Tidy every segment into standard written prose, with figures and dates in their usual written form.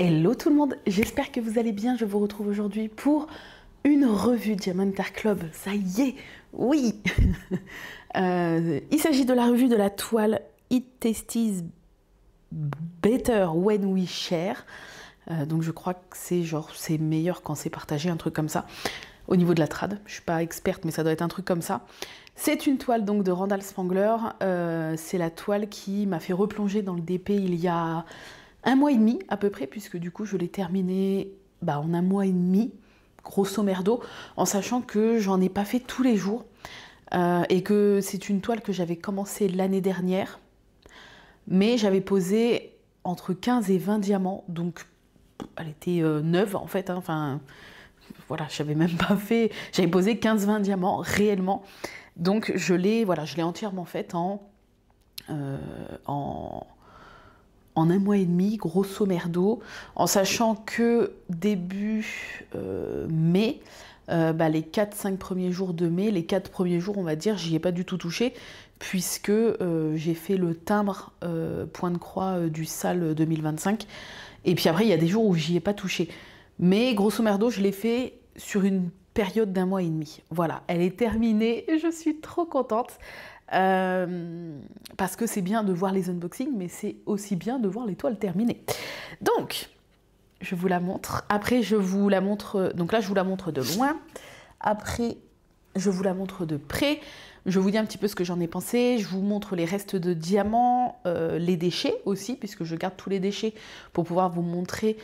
Hello tout le monde, j'espère que vous allez bien. Je vous retrouve aujourd'hui pour une revue Diamond Art Club. Ça y est, oui. Il s'agit de la revue de la toile It Tastes Better When We Share. Donc je crois que c'est genre c'est meilleur quand c'est partagé, un truc comme ça. Au niveau de la trad, je suis pas experte, mais ça doit être un truc comme ça. C'est une toile donc de Randall Spangler. C'est la toile qui m'a fait replonger dans le DP il y a 1 mois et demi à peu près, puisque du coup je l'ai terminé en 1 mois et demi, grosso merdo, en sachant que j'en ai pas fait tous les jours et que c'est une toile que j'avais commencé l'année dernière, mais j'avais posé entre 15 et 20 diamants, donc elle était neuve en fait, hein, enfin voilà, j'avais même pas fait, j'avais posé 15-20 diamants réellement, donc je l'ai entièrement faite en 1 mois et demi, grosso merdo, en sachant que début mai, les 4-5 premiers jours de mai, les 4 premiers jours on va dire, j'y ai pas du tout touché, puisque j'ai fait le timbre point de croix du SAL 2025, et puis après il y a des jours où j'y ai pas touché. Mais grosso merdo, je l'ai fait sur une période d'1 mois et demi. Voilà, elle est terminée et je suis trop contente. Parce que c'est bien de voir les unboxings, mais c'est aussi bien de voir les toiles terminées. Donc, je vous la montre. Après, je vous la montre... Donc là, je vous la montre de loin. Après, je vous la montre de près. Je vous dis un petit peu ce que j'en ai pensé. Je vous montre les restes de diamants, les déchets aussi, puisque je garde tous les déchets pour pouvoir vous montrer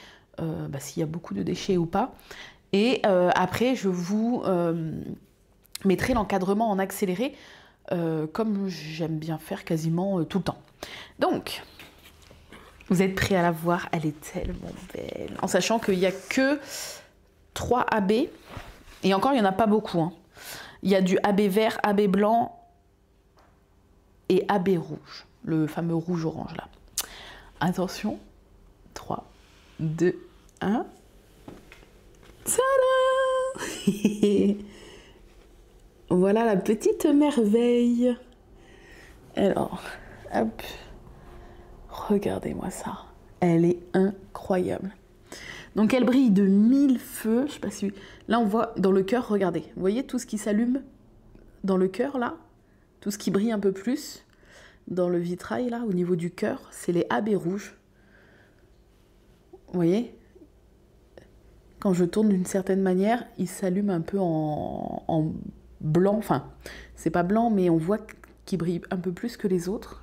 s'il y a beaucoup de déchets ou pas. Et après, je vous mettrai l'encadrement en accéléré, comme j'aime bien faire quasiment tout le temps. Donc, vous êtes prêts à la voir? Elle est tellement belle. En sachant qu'il n'y a que 3 AB. Et encore, il n'y en a pas beaucoup. Hein. Il y a du AB vert, AB blanc et AB rouge. Le fameux rouge-orange là. Attention. 3, 2, 1. Tada! Voilà la petite merveille. Alors, hop. Regardez-moi ça. Elle est incroyable. Donc elle brille de 1000 feux. Je sais pas si... Là on voit dans le cœur, regardez. Vous voyez tout ce qui s'allume dans le cœur là? Tout ce qui brille un peu plus dans le vitrail là, au niveau du cœur, c'est les AB rouges. Vous voyez? Quand je tourne d'une certaine manière, il s'allume un peu en blanc. Enfin, c'est pas blanc, mais on voit qu'il brille un peu plus que les autres.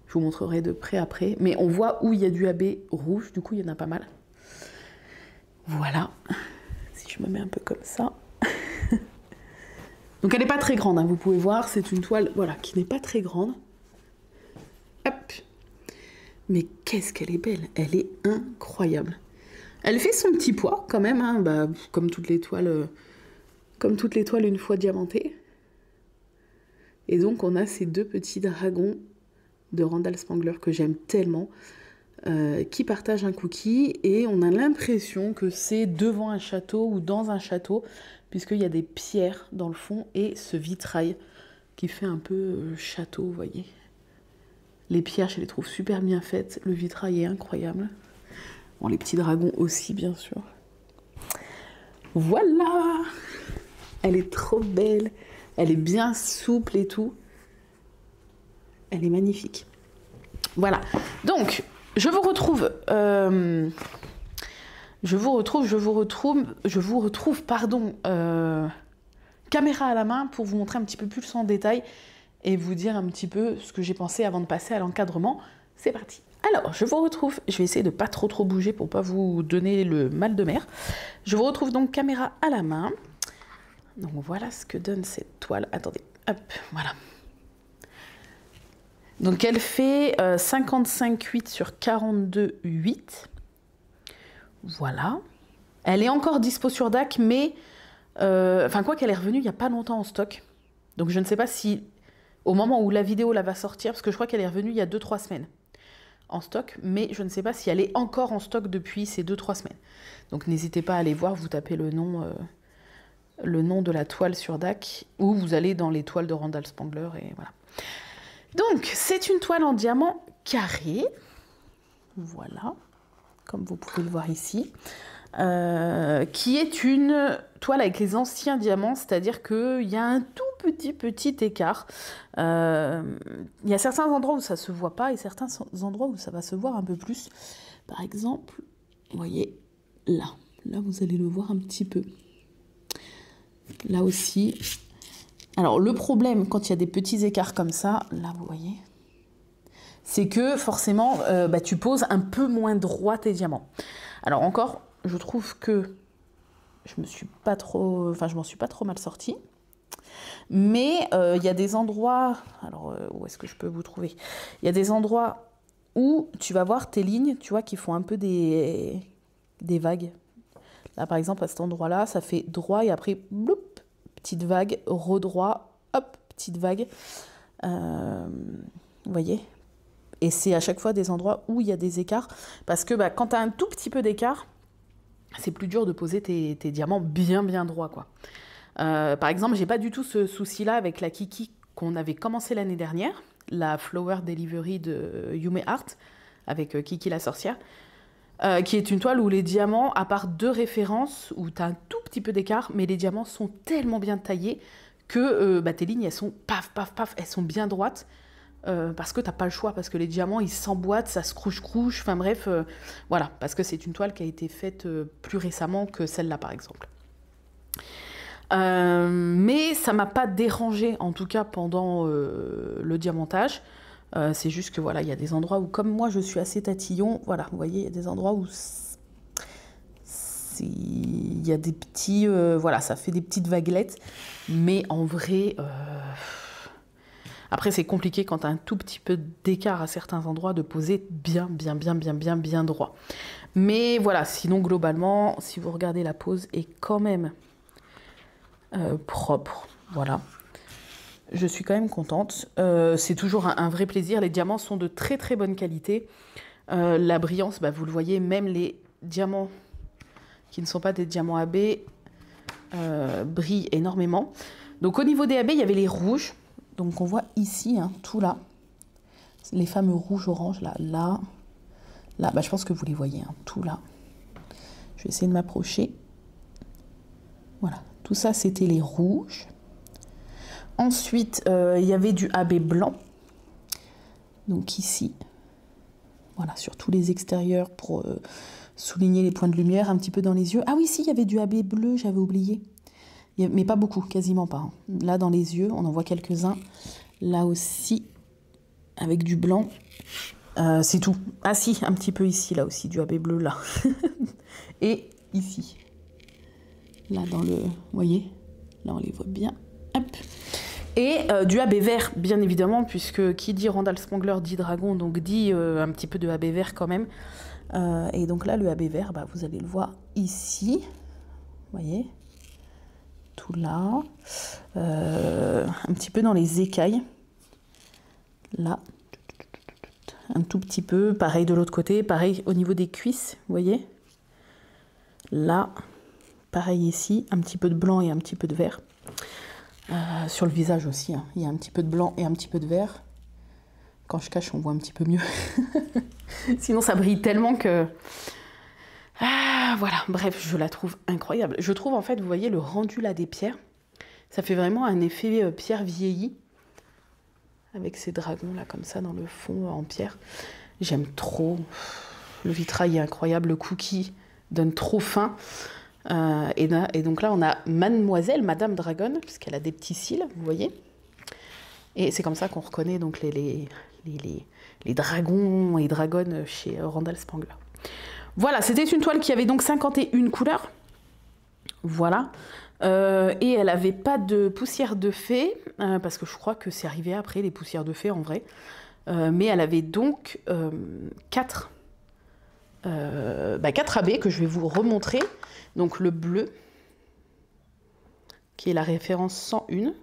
Je vous montrerai de près après. Mais on voit où il y a du AB rouge. Du coup, il y en a pas mal. Voilà. Si je me mets un peu comme ça. Donc, elle n'est pas très grande. Hein, vous pouvez voir, c'est une toile qui n'est pas très grande. Hop. Mais qu'est-ce qu'elle est belle. Elle est incroyable. Elle fait son petit poids quand même, hein, comme toutes les toiles une fois diamantées. Et donc on a ces 2 petits dragons de Randall Spangler que j'aime tellement, qui partagent un cookie, et on a l'impression que c'est devant un château ou dans un château, puisqu'il y a des pierres dans le fond et ce vitrail qui fait un peu château, vous voyez. Les pierres, je les trouve super bien faites, le vitrail est incroyable. Bon, les petits dragons aussi, bien sûr. Voilà! Elle est trop belle. Elle est bien souple et tout. Elle est magnifique. Voilà. Donc, je vous retrouve... caméra à la main pour vous montrer un petit peu plus en détail et vous dire un petit peu ce que j'ai pensé avant de passer à l'encadrement. C'est parti. Alors, je vous retrouve, je vais essayer de pas trop bouger pour pas vous donner le mal de mer. Je vous retrouve donc caméra à la main. Donc voilà ce que donne cette toile. Attendez, hop, voilà. Donc elle fait 55,8 sur 42,8. Voilà. Elle est encore dispo sur DAC, mais... quoi qu'elle est revenue il n'y a pas longtemps en stock. Donc je ne sais pas si, au moment où la vidéo va sortir, parce que je crois qu'elle est revenue il y a 2-3 semaines en stock, mais je ne sais pas si elle est encore en stock depuis ces 2-3 semaines. Donc n'hésitez pas à aller voir, vous tapez le nom de la toile sur DAC, ou vous allez dans les toiles de Randall Spangler, et voilà. Donc, c'est une toile en diamant carré. Voilà. comme vous pouvez le voir ici, qui est une toile avec les anciens diamants, c'est-à-dire qu'il y a un tout petit écart. Il y a certains endroits où ça ne se voit pas et certains endroits où ça va se voir un peu plus. Par exemple, vous voyez, là vous allez le voir un petit peu. Là aussi. Alors le problème quand il y a des petits écarts comme ça, là vous voyez, c'est que forcément tu poses un peu moins droit tes diamants. Alors encore, je trouve que je m'en suis pas trop mal sortie. Mais il y a des endroits, alors où est-ce que je peux vous trouver? Il y a des endroits où tu vas voir tes lignes, tu vois, qui font un peu des vagues. Là par exemple à cet endroit-là, ça fait droit et après, bloup, petite vague, redroit, hop, petite vague. Vous voyez? Et c'est à chaque fois des endroits où il y a des écarts. Parce que quand tu as un tout petit peu d'écart, c'est plus dur de poser tes diamants bien droits, quoi. Par exemple, j'ai pas du tout ce souci-là avec la Kiki qu'on avait commencé l'année dernière, la Flower Delivery de Yume Art, avec Kiki la sorcière, qui est une toile où les diamants, à part 2 références, où tu as un tout petit peu d'écart, mais les diamants sont tellement bien taillés que tes lignes, elles sont paf, elles sont bien droites, parce que tu n'as pas le choix, parce que les diamants, ils s'emboîtent, ça se crouche, enfin bref, voilà, parce que c'est une toile qui a été faite plus récemment que celle-là, par exemple. Mais ça m'a pas dérangé, en tout cas pendant le diamantage. C'est juste que voilà, il y a des endroits où, comme moi je suis assez tatillon, voilà, vous voyez, il y a des endroits où il y a des petits, voilà, ça fait des petites vaguelettes, mais en vrai, après c'est compliqué quand tu as un tout petit peu d'écart à certains endroits de poser bien droit. Mais voilà, sinon globalement, si vous regardez, la pose est quand même propre, voilà. Je suis quand même contente. C'est toujours un vrai plaisir. Les diamants sont de très bonne qualité. La brillance, vous le voyez, même les diamants qui ne sont pas des diamants AB brillent énormément. Donc au niveau des AB, il y avait les rouges. Donc on voit ici, tout là. Les fameux rouges-orange, là. Je pense que vous les voyez, tout là. Je vais essayer de m'approcher. Voilà, tout ça, c'était les rouges. Ensuite, il y avait du AB blanc. Donc ici, voilà, sur tous les extérieurs pour souligner les points de lumière, un petit peu dans les yeux. Ah oui, si, il y avait du AB bleu, j'avais oublié. Mais pas beaucoup, quasiment pas. Là, dans les yeux, on en voit quelques-uns. Là aussi, avec du blanc. C'est tout. Ah si, un petit peu ici, là aussi, du AB bleu, là. Et ici. Là, dans le... Vous voyez? Là, on les voit bien. Hop. Et du AB vert, bien évidemment, puisque qui dit Randall Spangler dit dragon, donc dit un petit peu de AB vert quand même. Et donc là, le AB vert, vous allez le voir ici. Vous voyez? Tout là. Un petit peu dans les écailles. Là. Un tout petit peu. Pareil de l'autre côté. Pareil au niveau des cuisses. Vous voyez? Là. Pareil ici. Un petit peu de blanc et un petit peu de vert. Sur le visage aussi, il y a un petit peu de blanc et un petit peu de vert. Quand je cache, on voit un petit peu mieux. Sinon, ça brille tellement que... voilà, bref, je la trouve incroyable. Je trouve, en fait, vous voyez, le rendu là des pierres, ça fait vraiment un effet pierre vieillie. Avec ces dragons là, comme ça, dans le fond, en pierre. J'aime trop. Le vitrail est incroyable, le cookie donne trop faim. Et donc là, on a Mademoiselle, Madame Dragon, puisqu'elle a des petits cils, vous voyez. Et c'est comme ça qu'on reconnaît donc les dragons et dragonnes chez Randall Spangler. Voilà, c'était une toile qui avait donc 51 couleurs. Voilà. Et elle n'avait pas de poussière de fée, parce que je crois que c'est arrivé après, les poussières de fée, en vrai. Mais elle avait donc 4 AB que je vais vous remontrer. Donc le bleu, qui est la référence 101.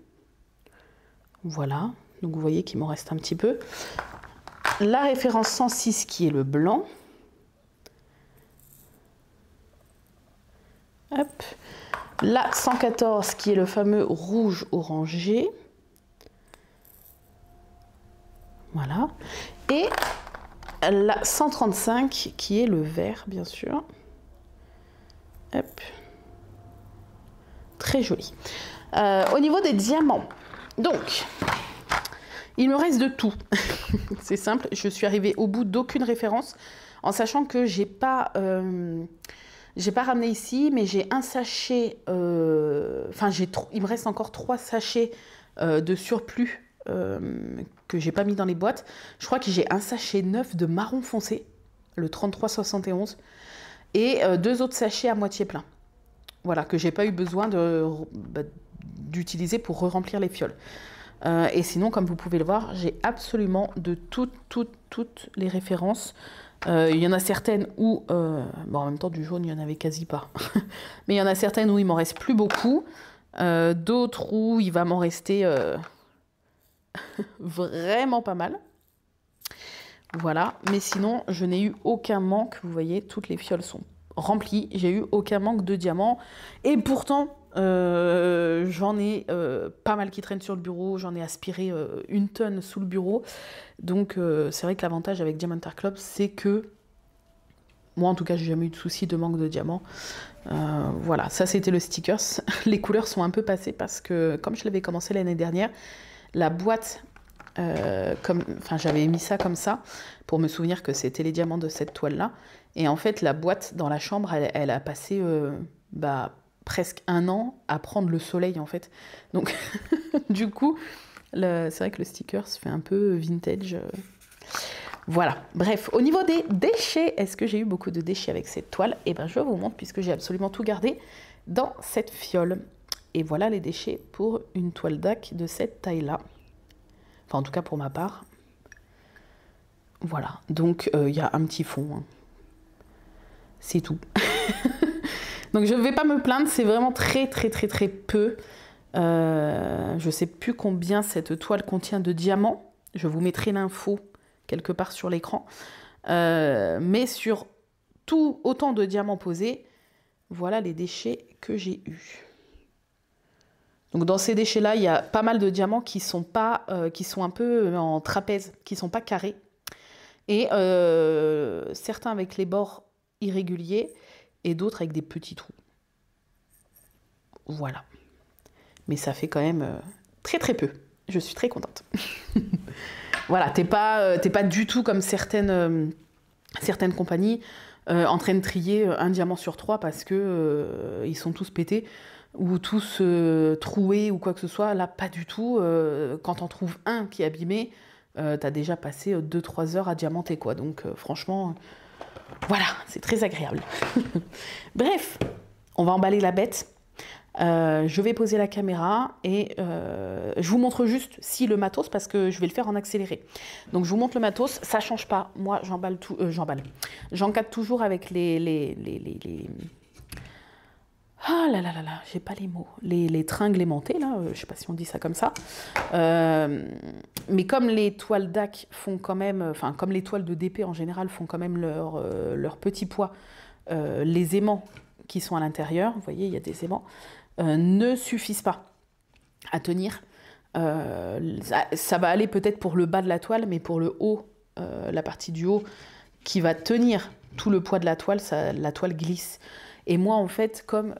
Voilà, donc vous voyez qu'il m'en reste un petit peu. La référence 106 qui est le blanc. Hop. La 114 qui est le fameux rouge orangé. Voilà. Et la 135 qui est le vert, bien sûr. Hop. Très joli. Au niveau des diamants, donc, il me reste de tout. C'est simple, je suis arrivée au bout d'aucune référence, en sachant que j'ai pas ramené ici, mais j'ai un sachet, enfin, il me reste encore 3 sachets de surplus que j'ai pas mis dans les boîtes. Je crois que j'ai un sachet neuf de marron foncé, le 3371, et 2 autres sachets à moitié plein. Voilà, que j'ai pas eu besoin d'utiliser pour re-remplir les fioles. Et sinon, comme vous pouvez le voir, j'ai absolument de toutes les références. Il y en a certaines où, bon, en même temps du jaune il n'y en avait quasi pas, mais il y en a certaines où il m'en reste plus beaucoup, d'autres où il va m'en rester vraiment pas mal. Voilà, mais sinon je n'ai eu aucun manque, vous voyez, toutes les fioles sont remplies, j'ai eu aucun manque de diamants, et pourtant j'en ai pas mal qui traînent sur le bureau, j'en ai aspiré 1 tonne sous le bureau, donc c'est vrai que l'avantage avec Diamond Art Club, c'est que moi en tout cas j'ai jamais eu de souci de manque de diamants. Voilà, ça c'était le stickers. Les couleurs sont un peu passées parce que comme je l'avais commencé l'année dernière, la boîte, enfin j'avais mis ça comme ça pour me souvenir que c'était les diamants de cette toile là, et en fait la boîte dans la chambre elle a passé presque 1 an à prendre le soleil en fait, donc du coup c'est vrai que le sticker se fait un peu vintage. Voilà, bref, au niveau des déchets, est-ce que j'ai eu beaucoup de déchets avec cette toile? Eh bien je vous montre puisque j'ai absolument tout gardé dans cette fiole. Et voilà les déchets pour une toile DAC de cette taille-là. Enfin, en tout cas pour ma part. Voilà, donc il y a un petit fond. Hein. C'est tout. Donc je ne vais pas me plaindre, c'est vraiment très peu. Je ne sais plus combien cette toile contient de diamants. Je vous mettrai l'info quelque part sur l'écran. Mais sur autant de diamants posés, voilà les déchets que j'ai eus. Donc dans ces déchets-là, il y a pas mal de diamants qui sont un peu en trapèze, qui ne sont pas carrés. Et certains avec les bords irréguliers et d'autres avec des petits trous. Voilà. Mais ça fait quand même très peu. Je suis très contente. Voilà, t'es pas du tout comme certaines compagnies en train de trier un diamant sur 3 parce que ils sont tous pétés ou tous troués ou quoi que ce soit. Là, pas du tout. Quand on trouve un qui est abîmé, t'as déjà passé 2-3 heures à diamanter, quoi. Donc franchement, voilà, c'est très agréable. Bref, on va emballer la bête. Je vais poser la caméra et je vous montre juste si le matos, parce que je vais le faire en accéléré. Donc je vous montre le matos, ça change pas. Moi j'emballe tout, j'encadre toujours avec ah là là là là, j'ai pas les mots. Les tringles aimantées, là, je sais pas si on dit ça comme ça. Mais comme les toiles DAC font quand même, enfin comme les toiles de DP en général font quand même leur petit poids, les aimants qui sont à l'intérieur, vous voyez, il y a des aimants, ne suffisent pas à tenir. Ça va aller peut-être pour le bas de la toile, mais pour le haut, la partie du haut qui va tenir tout le poids de la toile, la toile glisse. Et moi, en fait, comme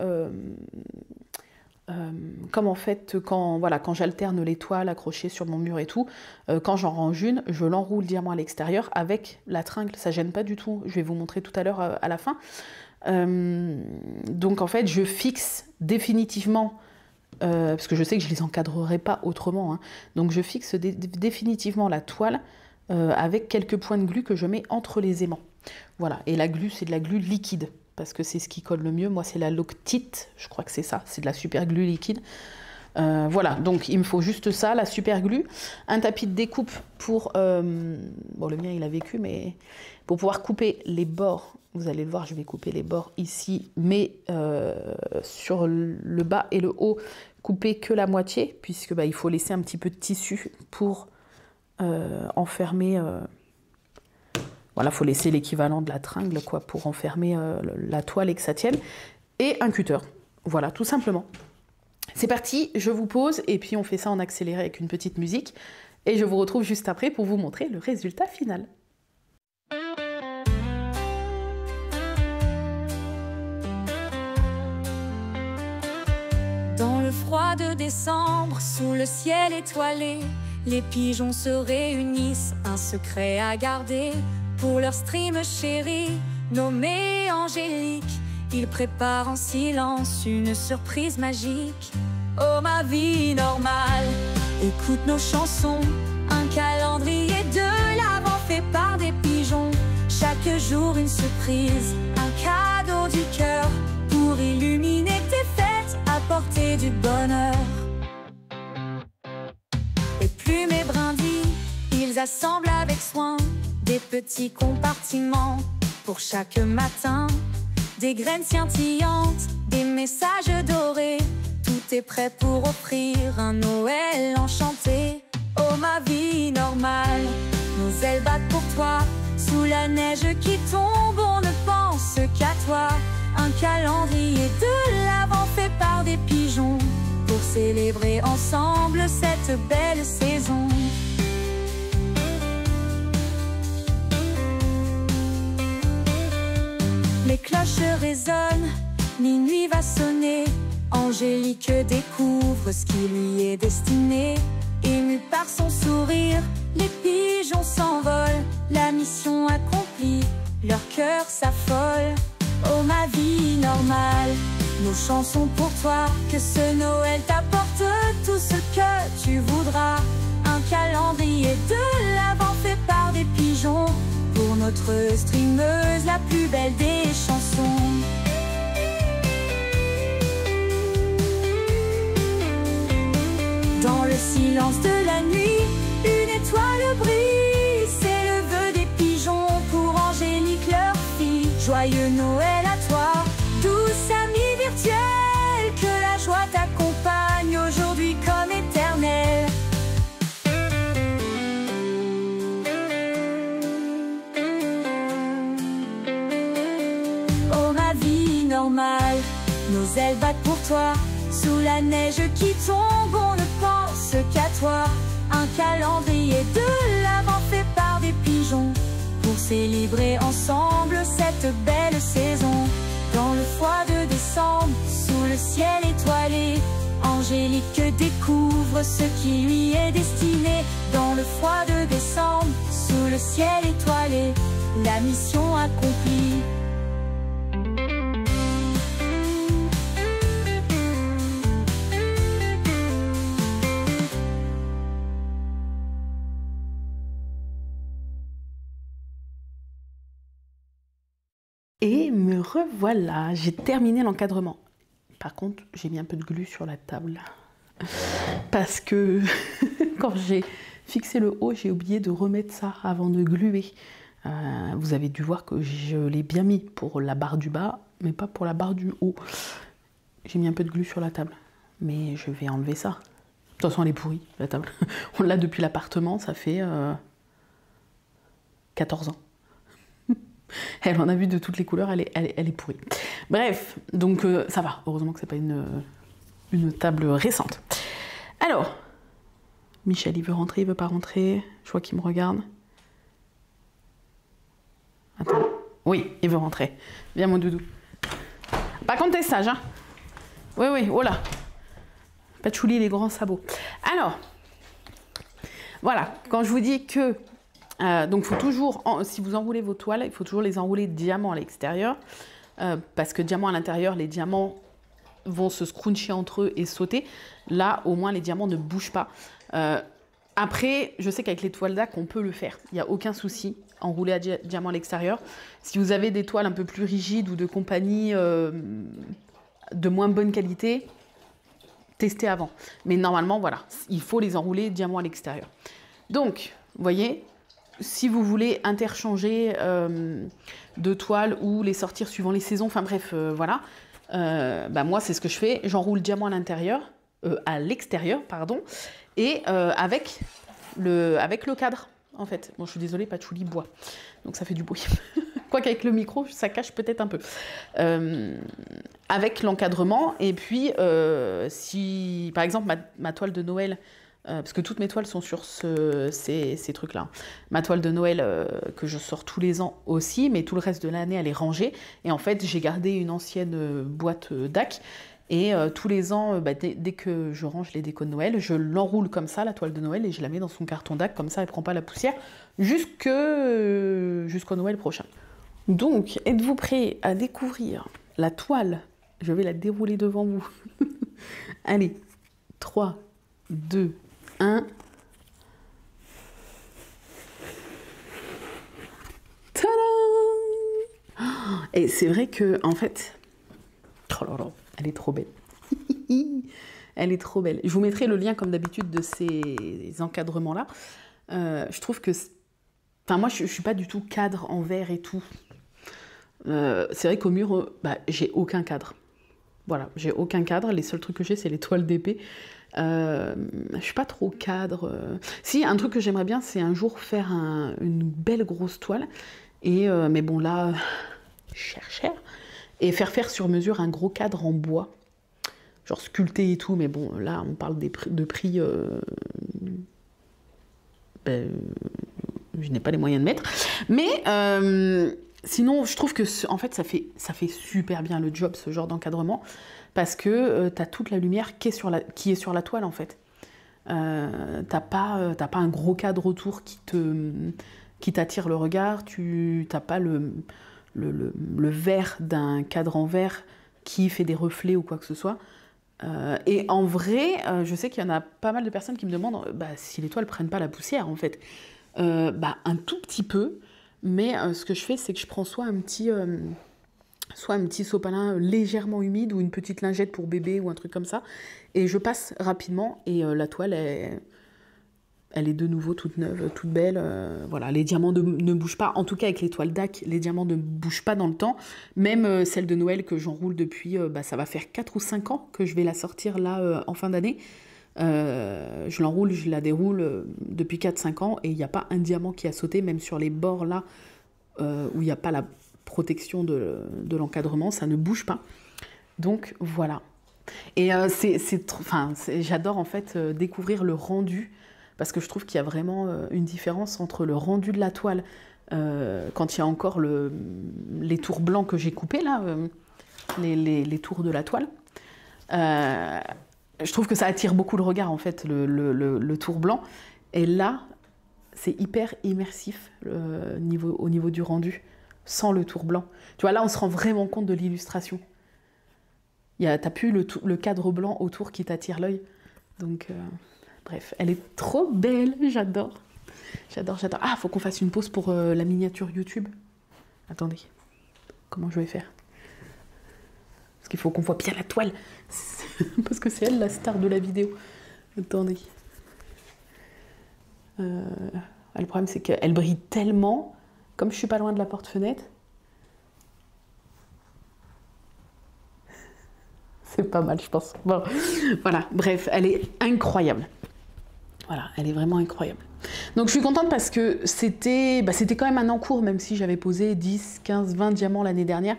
en fait, quand j'alterne les toiles accrochées sur mon mur et tout, quand j'en range une, je l'enroule diamant à l'extérieur avec la tringle. Ça gêne pas du tout. Je vais vous montrer tout à l'heure à la fin. Donc en fait, je fixe définitivement, parce que je sais que je les encadrerai pas autrement, hein, donc je fixe définitivement la toile avec quelques points de glu que je mets entre les aimants. Voilà, et la glu, c'est de la glu liquide, parce que c'est ce qui colle le mieux. Moi, c'est la Loctite, je crois que c'est ça, c'est de la super glue liquide. Voilà, donc il me faut juste ça, la super glue, un tapis de découpe pour, bon le mien il a vécu, mais pour pouvoir couper les bords, vous allez le voir, je vais couper les bords ici, mais sur le bas et le haut, couper que la moitié, puisque il faut laisser un petit peu de tissu pour enfermer, voilà, il faut laisser l'équivalent de la tringle, quoi, pour enfermer la toile et que ça tienne, et un cutter, voilà, tout simplement. C'est parti, je vous pose et puis on fait ça en accéléré avec une petite musique et je vous retrouve juste après pour vous montrer le résultat final. froid de décembre, sous le ciel étoilé, les pigeons se réunissent, un secret à garder. Pour leur stream chéri, nommé Angélique, ils préparent en silence une surprise magique. Oh ma vie normale, écoute nos chansons, un calendrier de l'Avent fait par des pigeons. Chaque jour une surprise, un cadeau du cœur, pour illuminer tes fêtes, apporter du bonheur. Et plumes et brindilles, ils assemblent avec soin des petits compartiments pour chaque matin. Des graines scintillantes, des messages dorés, tout est prêt pour offrir un Noël enchanté. Oh ma vie normale, nos ailes battent pour toi, sous la neige qui tombe, on ne pense qu'à toi. Un calendrier de l'Avent fait par des pigeons, pour célébrer ensemble cette belle saison. Les cloches résonnent, minuit va sonner. Angélique découvre ce qui lui est destiné. Émue par son sourire, les pigeons s'envolent. La mission accomplie, leur cœur s'affole. Oh ma vie normale, nos chansons pour toi, que ce Noël t'apporte tout ce que tu voudras. Un calendrier de l'Avent fait par des pigeons, pour notre streameuse, la plus belle des chansons. Dans le silence de la nuit, une étoile brille. C'est le vœu des pigeons pour Angélique, leur fille. Joyeux Noël à toi, douce amie virtuelle, que la joie t'accompagne aujourd'hui comme éternelle. Oh ma vie normale, nos ailes battent pour toi, sous la neige qui tombe, on ne pense qu'à toi. Un calendrier de l'Avent fait par des pigeons, pour célébrer ensemble cette belle saison. Dans le froid de décembre, sous le ciel étoilé, Angélique découvre ce qui lui est destiné. Dans le froid de décembre, sous le ciel étoilé, la mission accomplie. Et me revoilà, j'ai terminé l'encadrement. Par contre, j'ai mis un peu de glu sur la table. Parce que quand j'ai fixé le haut, j'ai oublié de remettre ça avant de gluer. Vous avez dû voir que je l'ai bien mis pour la barre du bas, mais pas pour la barre du haut. J'ai mis un peu de glu sur la table, mais je vais enlever ça. De toute façon, elle est pourrie, la table. On l'a depuis l'appartement, ça fait 14 ans. Elle en a vu de toutes les couleurs, elle est pourrie. Bref, donc ça va. Heureusement que c'est pas une table récente. Alors, Michel, il veut rentrer, il veut pas rentrer. Je vois qu'il me regarde. Attends. Oui, il veut rentrer. Viens, mon doudou. Par contre, t'es sage, hein? Oui, oui, oh là. Patchouli, les grands sabots. Alors, voilà. Quand je vous dis que donc, il faut toujours, si vous enroulez vos toiles, il faut toujours les enrouler diamant à l'extérieur, parce que diamant à l'intérieur, les diamants vont se scruncher entre eux et sauter. Là, au moins, les diamants ne bougent pas. Après, je sais qu'avec les toiles d'Ac, on peut le faire. Il n'y a aucun souci, enrouler à diamant à l'extérieur. Si vous avez des toiles un peu plus rigides ou de compagnie de moins bonne qualité, testez avant. Mais normalement, voilà, il faut les enrouler diamant à l'extérieur. Donc, vous voyez, si vous voulez interchanger de toiles ou les sortir suivant les saisons, enfin bref, voilà. Bah moi, c'est ce que je fais. J'enroule diamant à l'extérieur, pardon, et avec le cadre, en fait. Bon, je suis désolée, patchouli bois, donc ça fait du bruit. Quoique avec le micro, ça cache peut-être un peu. Avec l'encadrement, et puis si, par exemple, ma toile de Noël, parce que toutes mes toiles sont sur ces trucs-là. Ma toile de Noël que je sors tous les ans aussi, mais tout le reste de l'année, elle est rangée. Et en fait, j'ai gardé une ancienne boîte DAC Et tous les ans, dès que je range les décos de Noël, je l'enroule comme ça, la toile de Noël, et je la mets dans son carton DAC, comme ça elle ne prend pas la poussière, jusqu'au Noël prochain. Donc, êtes-vous prêts à découvrir la toile? Je vais la dérouler devant vous. Allez, 3, 2, 1. Tadam! Et c'est vrai que, en fait, oh là là, elle est trop belle. Elle est trop belle. Je vous mettrai le lien, comme d'habitude, de ces encadrements-là. Je trouve que... Enfin, moi, je ne suis pas du tout cadre en verre et tout. C'est vrai qu'au mur, j'ai aucun cadre. Voilà, j'ai aucun cadre. Les seuls trucs que j'ai, c'est les toiles d'épée. Je suis pas trop cadre. Si, un truc que j'aimerais bien, c'est un jour faire une belle grosse toile. Mais bon, là, cher. Et faire sur mesure un gros cadre en bois. Genre sculpté et tout. Mais bon, là, on parle de prix... je n'ai pas les moyens de mettre. Mais... sinon, je trouve que en fait, ça fait super bien le job, ce genre d'encadrement, parce que tu as toute la lumière qui est sur la toile, en fait. T'as pas un gros cadre autour qui t'attire le regard, t'as pas le verre d'un cadre en verre qui fait des reflets ou quoi que ce soit. Et en vrai, je sais qu'il y en a pas mal de personnes qui me demandent si les toiles prennent pas la poussière, en fait. Un tout petit peu. Mais ce que je fais, c'est que je prends soit un petit sopalin légèrement humide ou une petite lingette pour bébé ou un truc comme ça. Et je passe rapidement et la toile, elle est de nouveau toute neuve, toute belle. Voilà, les diamants ne bougent pas. En tout cas, avec les toiles DAC, les diamants ne bougent pas dans le temps. Même celle de Noël que j'enroule depuis, ça va faire 4 ou 5 ans que je vais la sortir là en fin d'année. Je l'enroule, je la déroule depuis 4-5 ans et il n'y a pas un diamant qui a sauté, même sur les bords là où il n'y a pas la protection de l'encadrement, ça ne bouge pas. Donc voilà. Et j'adore en fait découvrir le rendu, parce que je trouve qu'il y a vraiment une différence entre le rendu de la toile quand il y a encore les tours blancs que j'ai coupés là, les tours de la toile. Je trouve que ça attire beaucoup le regard, en fait, le tour blanc. Et là, c'est hyper immersif au niveau du rendu, sans le tour blanc. Tu vois, là, on se rend vraiment compte de l'illustration. T'as plus le cadre blanc autour qui t'attire l'œil. Donc, bref, elle est trop belle, j'adore. J'adore. Ah, faut qu'on fasse une pause pour la miniature YouTube. Attendez, comment je vais faire ? Parce qu'il faut qu'on voit bien la toile. Parce que c'est elle la star de la vidéo. Attendez. Le problème, c'est qu'elle brille tellement. Comme je suis pas loin de la porte-fenêtre. C'est pas mal, je pense. Bon, voilà. Bref, elle est incroyable. Voilà, elle est vraiment incroyable. Donc je suis contente parce que c'était quand même un encours, même si j'avais posé 10, 15, 20 diamants l'année dernière.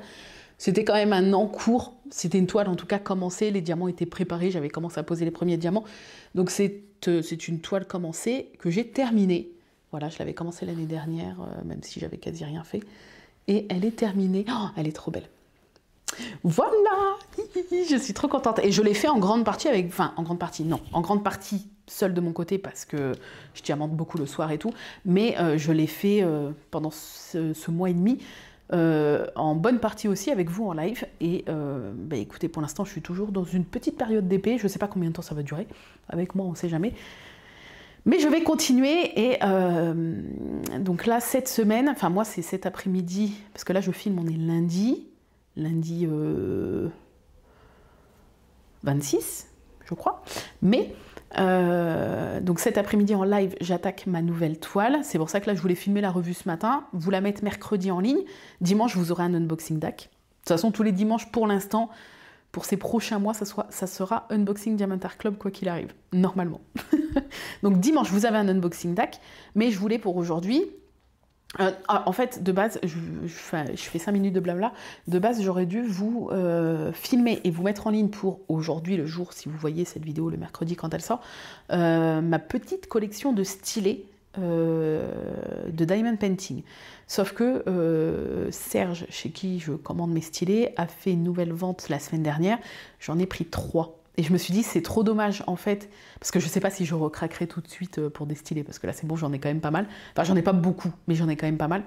C'était quand même un encours, c'était une toile en tout cas commencée, les diamants étaient préparés, j'avais commencé à poser les premiers diamants. Donc c'est une toile commencée que j'ai terminée. Voilà, je l'avais commencée l'année dernière, même si j'avais quasi rien fait. Et elle est terminée. Oh, elle est trop belle. Voilà, je suis trop contente. Et je l'ai fait en grande partie en grande partie seule de mon côté parce que je diamante beaucoup le soir et tout. Mais je l'ai fait pendant ce mois et demi. En bonne partie aussi avec vous en live et écoutez, pour l'instant je suis toujours dans une petite période d'épée, je ne sais pas combien de temps ça va durer, avec moi on ne sait jamais, mais je vais continuer. Et donc là cette semaine, enfin moi c'est cet après-midi, parce que là je filme, on est lundi 26 je crois, mais donc cet après-midi en live, j'attaque ma nouvelle toile. C'est pour ça que là, je voulais filmer la revue ce matin, vous la mettre mercredi en ligne. Dimanche, vous aurez un unboxing DAC. De toute façon, tous les dimanches, pour l'instant, pour ces prochains mois, ça sera unboxing Diamond Art Club, quoi qu'il arrive, normalement. Donc dimanche, vous avez un unboxing DAC, mais je voulais pour aujourd'hui... en fait, de base, je fais 5 minutes de blabla. De base, j'aurais dû vous filmer et vous mettre en ligne pour aujourd'hui, le jour, si vous voyez cette vidéo le mercredi quand elle sort, ma petite collection de stylés de Diamond Painting. Sauf que Serge, chez qui je commande mes stylés, a fait une nouvelle vente la semaine dernière. J'en ai pris 3. Et je me suis dit, c'est trop dommage en fait, parce que je ne sais pas si je recraquerai tout de suite pour des stylés, parce que là c'est bon, j'en ai quand même pas mal. Enfin, j'en ai pas beaucoup, mais j'en ai quand même pas mal.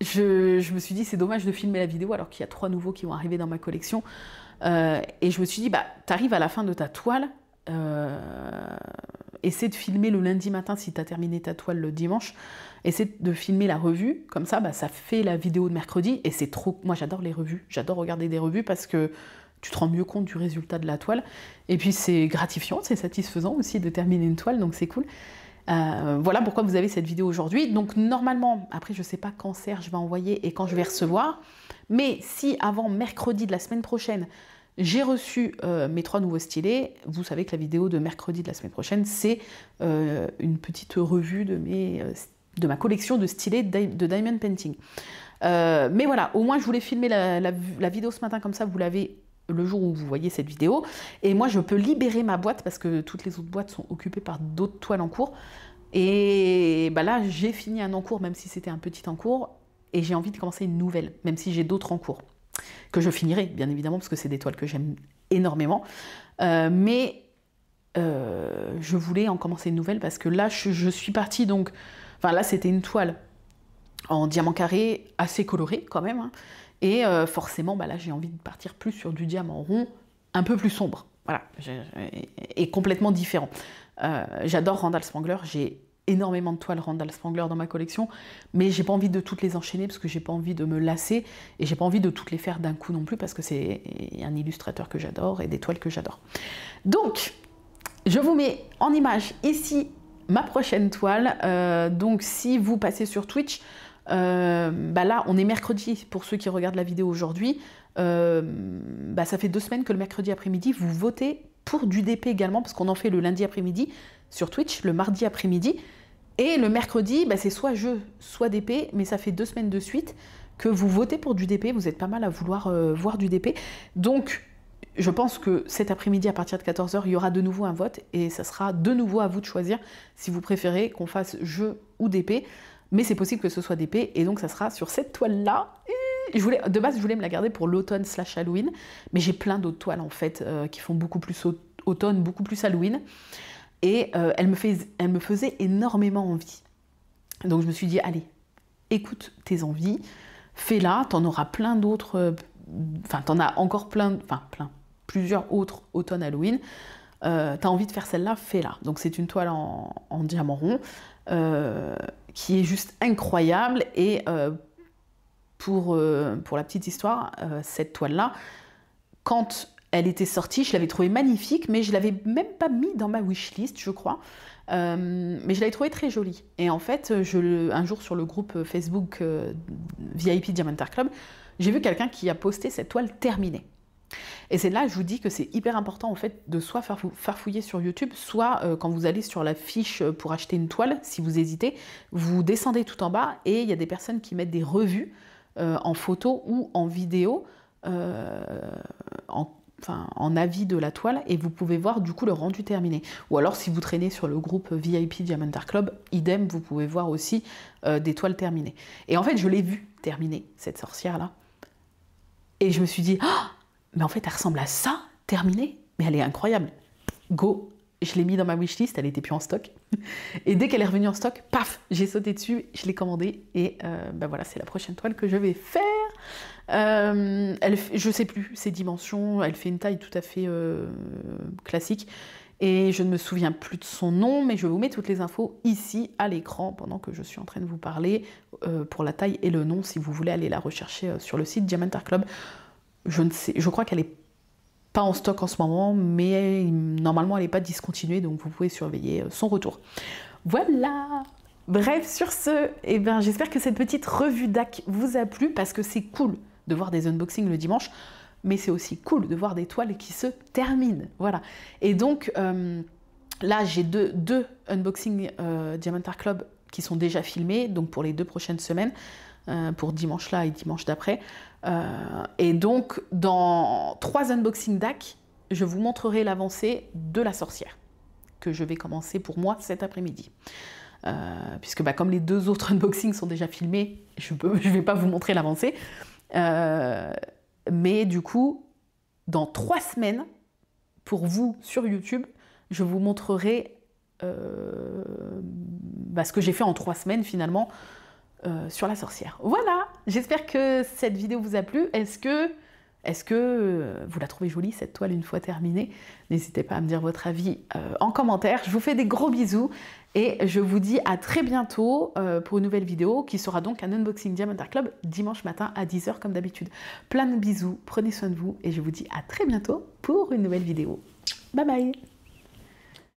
Je me suis dit, c'est dommage de filmer la vidéo alors qu'il y a 3 nouveaux qui vont arriver dans ma collection. Et je me suis dit, bah, t'arrives à la fin de ta toile, essaie de filmer le lundi matin si t'as terminé ta toile le dimanche. Essaie de filmer la revue, comme ça, bah, ça fait la vidéo de mercredi. Et c'est trop... Moi, j'adore les revues, j'adore regarder des revues parce que tu te rends mieux compte du résultat de la toile. Et puis, c'est gratifiant, c'est satisfaisant aussi de terminer une toile, donc c'est cool. Voilà pourquoi vous avez cette vidéo aujourd'hui. Donc normalement, après je sais pas quand Serge va envoyer et quand je vais recevoir, mais si avant mercredi de la semaine prochaine, j'ai reçu mes 3 nouveaux stylés, vous savez que la vidéo de mercredi de la semaine prochaine, c'est une petite revue de ma collection de stylés de Diamond Painting. Mais voilà, au moins je voulais filmer la vidéo ce matin, comme ça vous l'avez le jour où vous voyez cette vidéo, et moi je peux libérer ma boîte parce que toutes les autres boîtes sont occupées par d'autres toiles en cours, et bah là j'ai fini un en cours, même si c'était un petit en cours, et j'ai envie de commencer une nouvelle, même si j'ai d'autres en cours, que je finirai bien évidemment, parce que c'est des toiles que j'aime énormément, mais je voulais en commencer une nouvelle, parce que là je suis partie donc, enfin là c'était une toile en diamant carré, assez colorée quand même, hein. Et forcément, bah là, j'ai envie de partir plus sur du diamant rond, un peu plus sombre, voilà, et complètement différent. J'adore Randall Spangler, j'ai énormément de toiles Randall Spangler dans ma collection, mais j'ai pas envie de toutes les enchaîner parce que j'ai pas envie de me lasser, et j'ai pas envie de toutes les faire d'un coup non plus parce que c'est un illustrateur que j'adore et des toiles que j'adore. Donc, je vous mets en image ici ma prochaine toile. Donc, si vous passez sur Twitch, bah là on est mercredi pour ceux qui regardent la vidéo aujourd'hui, bah ça fait 2 semaines que le mercredi après-midi vous votez pour du DP également, parce qu'on en fait le lundi après-midi sur Twitch, le mardi après-midi, et le mercredi bah c'est soit jeu soit DP, mais ça fait 2 semaines de suite que vous votez pour du DP, vous êtes pas mal à vouloir voir du DP, donc je pense que cet après-midi à partir de 14 h il y aura de nouveau un vote, et ça sera de nouveau à vous de choisir si vous préférez qu'on fasse jeu ou DP. Mais c'est possible que ce soit d'épée, et donc ça sera sur cette toile-là. De base, je voulais me la garder pour l'automne / Halloween, mais j'ai plein d'autres toiles en fait qui font beaucoup plus automne, beaucoup plus Halloween, et elle me faisait énormément envie. Donc je me suis dit, allez, écoute tes envies, fais-la, t'en auras plein d'autres, enfin t'en as encore plusieurs autres automne Halloween. T'as envie de faire celle-là, fais-la. Donc c'est une toile en diamant rond, qui est juste incroyable, et pour la petite histoire, cette toile-là, quand elle était sortie, je l'avais trouvée magnifique, mais je l'avais même pas mis dans ma wishlist, je crois, mais je l'avais trouvée très jolie. Et en fait, un jour sur le groupe Facebook VIP Diamond Art Club, j'ai vu quelqu'un qui a posté cette toile terminée. Et c'est là que je vous dis que c'est hyper important en fait de soit farfouiller sur YouTube, soit quand vous allez sur la fiche pour acheter une toile, si vous hésitez, vous descendez tout en bas et il y a des personnes qui mettent des revues en photo ou en vidéo, en avis de la toile, et vous pouvez voir du coup le rendu terminé. Ou alors si vous traînez sur le groupe VIP Diamond Art Club, idem, vous pouvez voir aussi des toiles terminées. Et en fait je l'ai vue terminée, cette sorcière là, et je me suis dit, oh, mais en fait elle ressemble à ça, terminée, mais elle est incroyable, go. Je l'ai mis dans ma wishlist, elle n'était plus en stock. Et dès qu'elle est revenue en stock, paf, j'ai sauté dessus, je l'ai commandée. Et ben voilà, c'est la prochaine toile que je vais faire. Je ne sais plus ses dimensions, elle fait une taille tout à fait classique. Et je ne me souviens plus de son nom, mais je vous mets toutes les infos ici à l'écran pendant que je suis en train de vous parler pour la taille et le nom, si vous voulez aller la rechercher sur le site Diamond Art Club. Je crois qu'elle est pas en stock en ce moment, mais normalement elle n'est pas discontinuée, donc vous pouvez surveiller son retour. Voilà. Bref, sur ce, eh ben, j'espère que cette petite revue DAC vous a plu, parce que c'est cool de voir des unboxings le dimanche, mais c'est aussi cool de voir des toiles qui se terminent. Voilà. Et donc là, j'ai deux unboxings Diamond Art Club qui sont déjà filmés, donc pour les 2 prochaines semaines, pour dimanche là et dimanche d'après. Et donc, dans 3 unboxings DAC, je vous montrerai l'avancée de la sorcière, que je vais commencer pour moi cet après-midi. Puisque comme les 2 autres unboxings sont déjà filmés, je vais pas vous montrer l'avancée. Mais du coup, dans 3 semaines, pour vous sur YouTube, je vous montrerai ce que j'ai fait en 3 semaines finalement sur la sorcière. Voilà, j'espère que cette vidéo vous a plu. Est-ce que vous la trouvez jolie cette toile une fois terminée? N'hésitez pas à me dire votre avis en commentaire. Je vous fais des gros bisous et je vous dis à très bientôt pour une nouvelle vidéo qui sera donc un unboxing Diamond Art Club dimanche matin à 10 h comme d'habitude. Plein de bisous, prenez soin de vous et je vous dis à très bientôt pour une nouvelle vidéo. Bye bye!